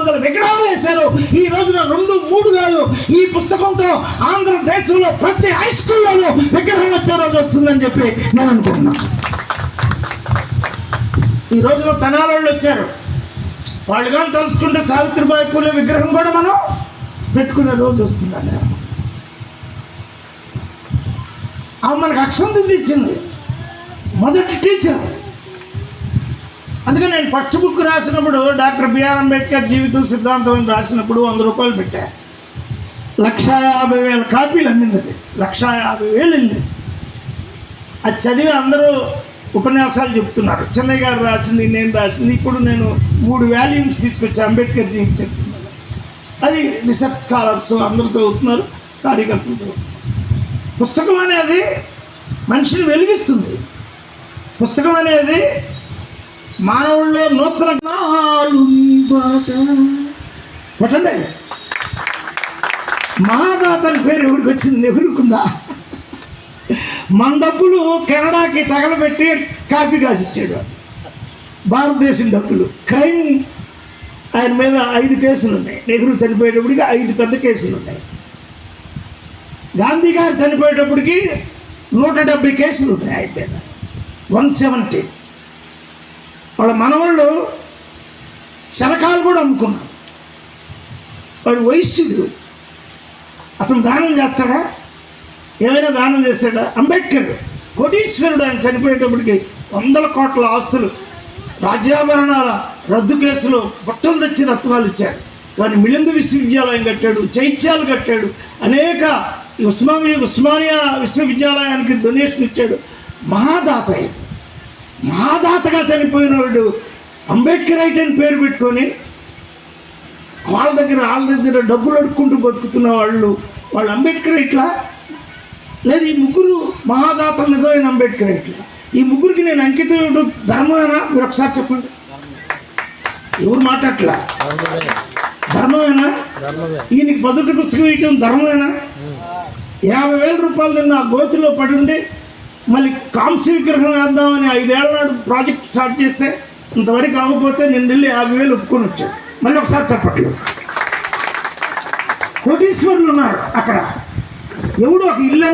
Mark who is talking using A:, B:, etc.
A: వందల విగ్రహాలు వేశారు. ఈ రోజున 2, 3 కాదు, ఈ పుస్తకంతో ఆంధ్రదేశంలో ప్రతి హై స్కూల్లోనూ విగ్రహం వచ్చే రోజు వస్తుందని చెప్పి నేను అనుకుంటున్నాను. ఈ రోజున తెనాలి వచ్చారు, వాళ్ళు కానీ తలుచుకుంటే సావిత్రిబాయి పూలే విగ్రహం కూడా మనం పెట్టుకునే రోజు వస్తుందని. ఆమె మనకు అక్షంత ఇచ్చింది, మొదటి టీచర్. అందుకే నేను ఫస్ట్ బుక్ రాసినప్పుడు డాక్టర్ బిఆర్ అంబేద్కర్ జీవితం సిద్ధాంతం అని రాసినప్పుడు 100 రూపాయలు పెట్టా. 1,50,000 కాపీలు అమ్మింది. అది 1,50,000 వెళ్ళింది. అది చదివి అందరూ ఉపన్యాసాలు చెప్తున్నారు. చెన్నై గారు రాసింది, నేను రాసింది. ఇప్పుడు నేను 3 వాల్యూమ్స్ తీసుకొచ్చి అంబేద్కర్ జీవితం చెప్తున్నాను. అది రీసెర్చ్ స్కాలర్స్ అందరూ చదువుతున్నారు, కార్యకర్తలు. పుస్తకం అనేది మనిషిని వెలిగిస్తుంది. పుస్తకం అనేది మానవుల్లో నూతన పట్టండి. మహాదాత అని పేరు ఎవరికి వచ్చింది? నెహ్రూకుందా? మన డబ్బులు కెనడాకి తగలబెట్టి కాపీ కాసిచ్చాడు. భారతదేశం డబ్బులు క్రైమ్ ఆయన మీద 5 కేసులు ఉన్నాయి. నెహ్రూ చనిపోయేటప్పటికి 5 పెద్ద కేసులు ఉన్నాయి. గాంధీ గారు చనిపోయేటప్పటికి 170 కేసులు ఉన్నాయి ఆయన మీద, 170. వాళ్ళ మనవాళ్ళు శనకాలు కూడా అమ్ముకున్నారు. వాడు వైశ్యుడు, అతను దానం చేస్తాడా? ఏమైనా దానం చేశాడా? అంబేద్కర్ కోటీశ్వరుడు. ఆయన చనిపోయేటప్పటికి 100 కోట్ల ఆస్తులు, రాజ్యాభరణాల రద్దు కేసులు బట్టలు తెచ్చి రత్నాలు ఇచ్చాడు. కానీ మిలింద విశ్వవిద్యాలయం కట్టాడు, చైత్యాలు కట్టాడు, అనేక ఉస్మానియా విశ్వవిద్యాలయానికి డొనేషన్ ఇచ్చాడు. మహాదాత. మహాదాతగా చనిపోయిన వాడు అంబేద్కర్ రైట్ అని పేరు పెట్టుకొని వాళ్ళ దగ్గర డబ్బులు అడుక్కుంటూ బతుకుతున్న వాళ్ళు అంబేద్కర్ రైట్లా? లేదు, ఈ 3 మహాదాతలు నిజమైన అంబేద్కర్ రైట్లా? ఈ 3కి నేను అంకితం ఇవ్వడం ధర్మమేనా? మీరు ఒకసారి చెప్పండి. ఎవరు మాట్లాడట్లా? ధర్మమేనా? ఈయనకి మొదటి పుస్తకం ఇవ్వటం ధర్మమేనా? 50,000 రూపాయలు నిన్న ఆ గోతిలో పడి ఉండి మళ్ళీ కాంస్య విగ్రహం వేద్దామని 5 ఏళ్ల నాడు ప్రాజెక్ట్ స్టార్ట్ చేస్తే ఇంతవరకు అవ్వకపోతే నేను వెళ్ళి 50,000 ఒప్పుకొని వచ్చాను. మళ్ళీ ఒకసారి చెప్పట్లు. కోటీశ్వరులు ఉన్నారు అక్కడ. ఎవడు ఒక ఇల్లు